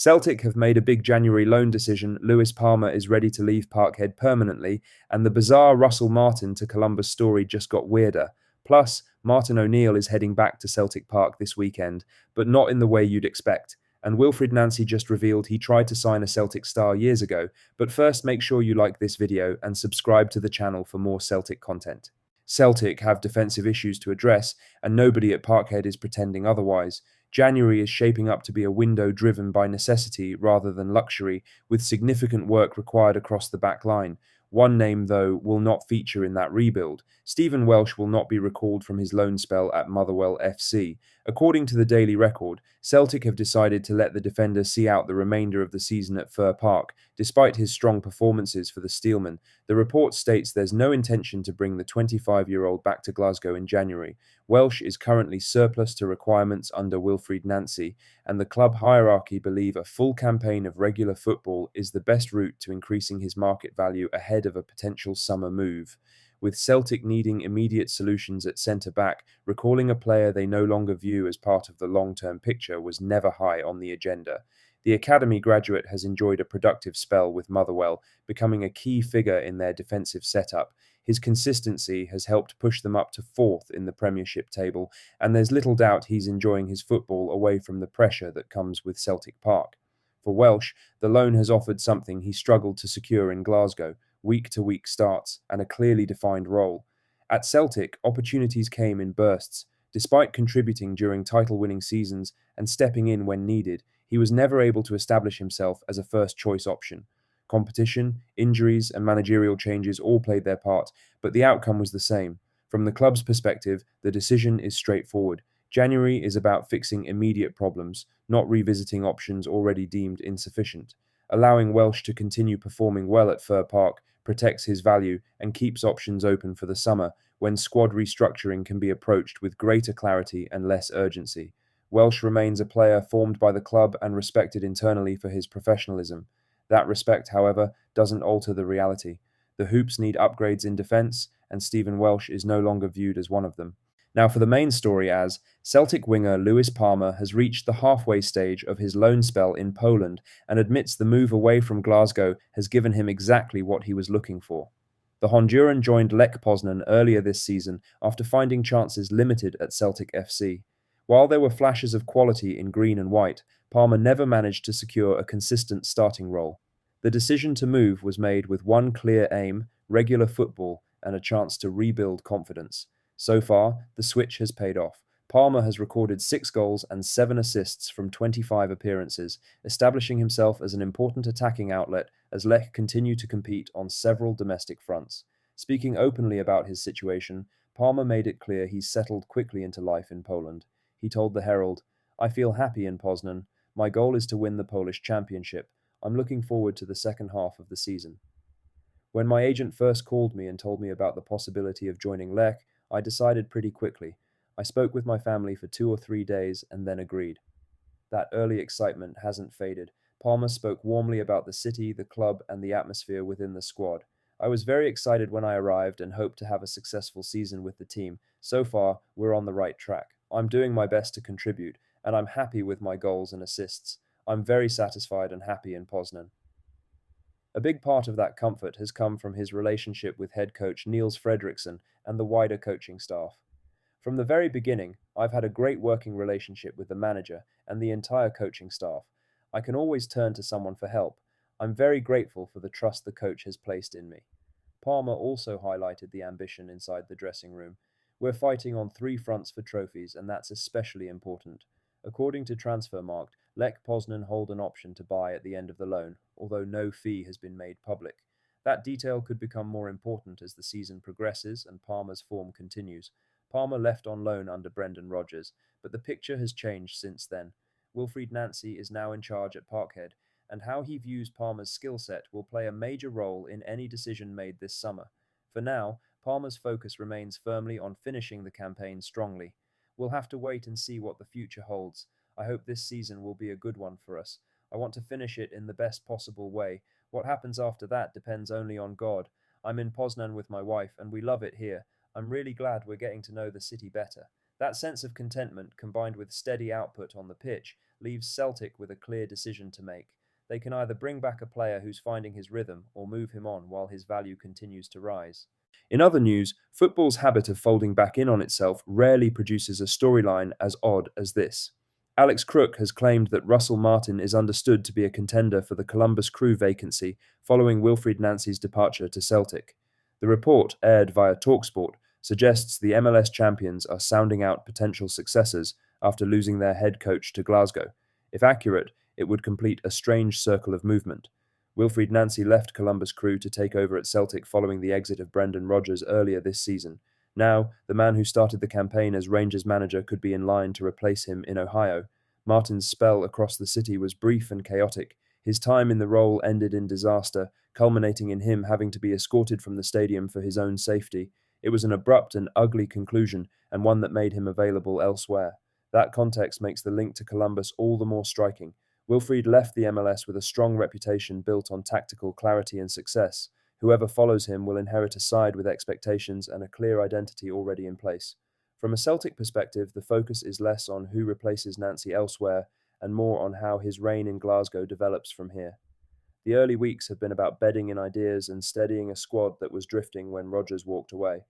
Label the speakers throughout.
Speaker 1: Celtic have made a big January loan decision. Lewis Palmer is ready to leave Parkhead permanently, and the bizarre Russell Martin to Columbus story just got weirder. Plus, Martin O'Neill is heading back to Celtic Park this weekend, but not in the way you'd expect. And Wilfried Nancy just revealed he tried to sign a Celtic star years ago. But first, make sure you like this video and subscribe to the channel for more Celtic content. Celtic have defensive issues to address, and nobody at Parkhead is pretending otherwise. January is shaping up to be a window driven by necessity rather than luxury, with significant work required across the back line. One name, though, will not feature in that rebuild. Stephen Welsh will not be recalled from his loan spell at Motherwell FC. According to the Daily Record, Celtic have decided to let the defender see out the remainder of the season at Fir Park, despite his strong performances for the Steelman. The report states there's no intention to bring the 25-year-old back to Glasgow in January. Welsh is currently surplus to requirements under Wilfried Nancy, and the club hierarchy believe a full campaign of regular football is the best route to increasing his market value ahead of a potential summer move. With Celtic needing immediate solutions at centre-back, recalling a player they no longer view as part of the long-term picture was never high on the agenda. The academy graduate has enjoyed a productive spell with Motherwell, becoming a key figure in their defensive setup. His consistency has helped push them up to fourth in the Premiership table, and there's little doubt he's enjoying his football away from the pressure that comes with Celtic Park. For Welsh, the loan has offered something he struggled to secure in Glasgow: week-to-week starts and a clearly defined role. At Celtic, opportunities came in bursts. Despite contributing during title-winning seasons and stepping in when needed, he was never able to establish himself as a first-choice option. Competition, injuries, and managerial changes all played their part, but the outcome was the same. From the club's perspective, the decision is straightforward. January is about fixing immediate problems, not revisiting options already deemed insufficient. Allowing Welsh to continue performing well at Fir Park protects his value and keeps options open for the summer, when squad restructuring can be approached with greater clarity and less urgency. Welsh remains a player formed by the club and respected internally for his professionalism. That respect, however, doesn't alter the reality. The Hoops need upgrades in defence, and Stephen Welsh is no longer viewed as one of them. Now for the main story, as Celtic winger Lewis Palmer has reached the halfway stage of his loan spell in Poland and admits the move away from Glasgow has given him exactly what he was looking for. The Honduran joined Lech Poznan earlier this season after finding chances limited at Celtic FC. While there were flashes of quality in green and white, Palmer never managed to secure a consistent starting role. The decision to move was made with one clear aim: regular football and a chance to rebuild confidence. So far, the switch has paid off. Palmer has recorded 6 goals and 7 assists from 25 appearances, establishing himself as an important attacking outlet as Lech continue to compete on several domestic fronts. Speaking openly about his situation, Palmer made it clear he's settled quickly into life in Poland. He told the Herald, "I feel happy in Poznan. My goal is to win the Polish Championship. I'm looking forward to the second half of the season." When my agent first called me and told me about the possibility of joining Lech, I decided pretty quickly. I spoke with my family for 2 or 3 days and then agreed. That early excitement hasn't faded. Palmer spoke warmly about the city, the club, and the atmosphere within the squad. "I was very excited when I arrived and hoped to have a successful season with the team. So far, we're on the right track. I'm doing my best to contribute, and I'm happy with my goals and assists. I'm very satisfied and happy in Poznan." A big part of that comfort has come from his relationship with head coach Niels Fredriksson and the wider coaching staff. "From the very beginning, I've had a great working relationship with the manager and the entire coaching staff. I can always turn to someone for help. I'm very grateful for the trust the coach has placed in me." Palmer also highlighted the ambition inside the dressing room. "We're fighting on 3 fronts for trophies, and that's especially important." According to Transfermarkt, Lech Poznan hold an option to buy at the end of the loan, although no fee has been made public. That detail could become more important as the season progresses and Palmer's form continues. Palmer left on loan under Brendan Rodgers, but the picture has changed since then. Wilfried Nancy is now in charge at Parkhead, and how he views Palmer's skill set will play a major role in any decision made this summer. For now, Palmer's focus remains firmly on finishing the campaign strongly. We'll have to wait and see what the future holds. I hope this season will be a good one for us. I want to finish it in the best possible way. What happens after that depends only on God. I'm in Poznan with my wife, and we love it here. I'm really glad we're getting to know the city better. That sense of contentment, combined with steady output on the pitch, leaves Celtic with a clear decision to make. They can either bring back a player who's finding his rhythm or move him on while his value continues to rise. In other news, football's habit of folding back in on itself rarely produces a storyline as odd as this. Alex Crook has claimed that Russell Martin is understood to be a contender for the Columbus Crew vacancy following Wilfried Nancy's departure to Celtic. The report, aired via Talksport, suggests the MLS champions are sounding out potential successors after losing their head coach to Glasgow. If accurate, it would complete a strange circle of movement. Wilfried Nancy left Columbus Crew to take over at Celtic following the exit of Brendan Rodgers earlier this season. Now, the man who started the campaign as Rangers manager could be in line to replace him in Ohio. Martin's spell across the city was brief and chaotic. His time in the role ended in disaster, culminating in him having to be escorted from the stadium for his own safety. It was an abrupt and ugly conclusion, and one that made him available elsewhere. That context makes the link to Columbus all the more striking. Wilfried left the MLS with a strong reputation built on tactical clarity and success. Whoever follows him will inherit a side with expectations and a clear identity already in place. From a Celtic perspective, the focus is less on who replaces Nancy elsewhere and more on how his reign in Glasgow develops from here. The early weeks have been about bedding in ideas and steadying a squad that was drifting when Rodgers walked away.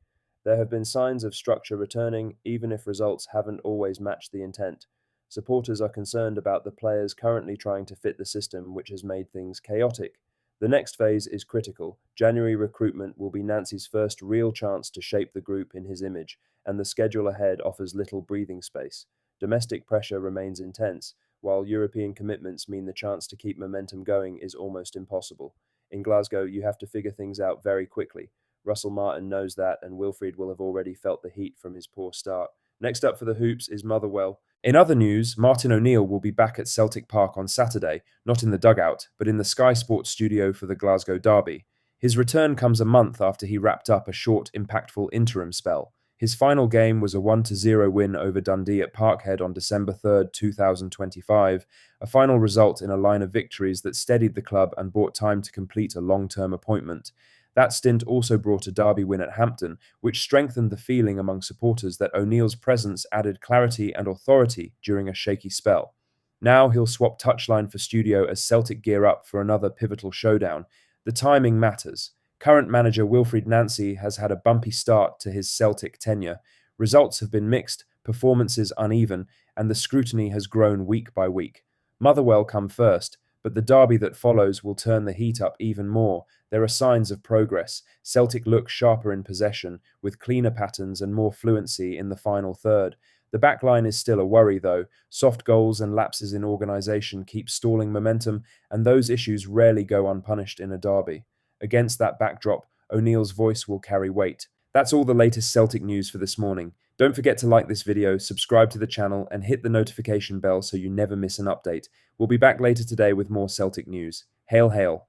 Speaker 1: There have been signs of structure returning, even if results haven't always matched the intent. Supporters are concerned about the players currently trying to fit the system, which has made things chaotic. The next phase is critical. January recruitment will be Nancy's first real chance to shape the group in his image, and the schedule ahead offers little breathing space. Domestic pressure remains intense, while European commitments mean the chance to keep momentum going is almost impossible. In Glasgow, you have to figure things out very quickly. Russell Martin knows that, and Wilfried will have already felt the heat from his poor start. Next up for the Hoops is Motherwell. In other news, Martin O'Neill will be back at Celtic Park on Saturday, not in the dugout, but in the Sky Sports studio for the Glasgow derby. His return comes a month after he wrapped up a short, impactful interim spell. His final game was a 1-0 win over Dundee at Parkhead on December 3, 2025, a final result in a line of victories that steadied the club and bought time to complete a long-term appointment. That stint also brought a derby win at Hampton, which strengthened the feeling among supporters that O'Neill's presence added clarity and authority during a shaky spell. Now he'll swap touchline for studio as Celtic gear up for another pivotal showdown. The timing matters. Current manager Wilfried Nancy has had a bumpy start to his Celtic tenure. Results have been mixed, performances uneven, and the scrutiny has grown week by week. Motherwell come first, but the derby that follows will turn the heat up even more. There are signs of progress. Celtic look sharper in possession, with cleaner patterns and more fluency in the final third. The backline is still a worry, though. Soft goals and lapses in organisation keep stalling momentum, and those issues rarely go unpunished in a derby. Against that backdrop, O'Neill's voice will carry weight. That's all the latest Celtic news for this morning. Don't forget to like this video, subscribe to the channel, and hit the notification bell so you never miss an update. We'll be back later today with more Celtic news. Hail, hail.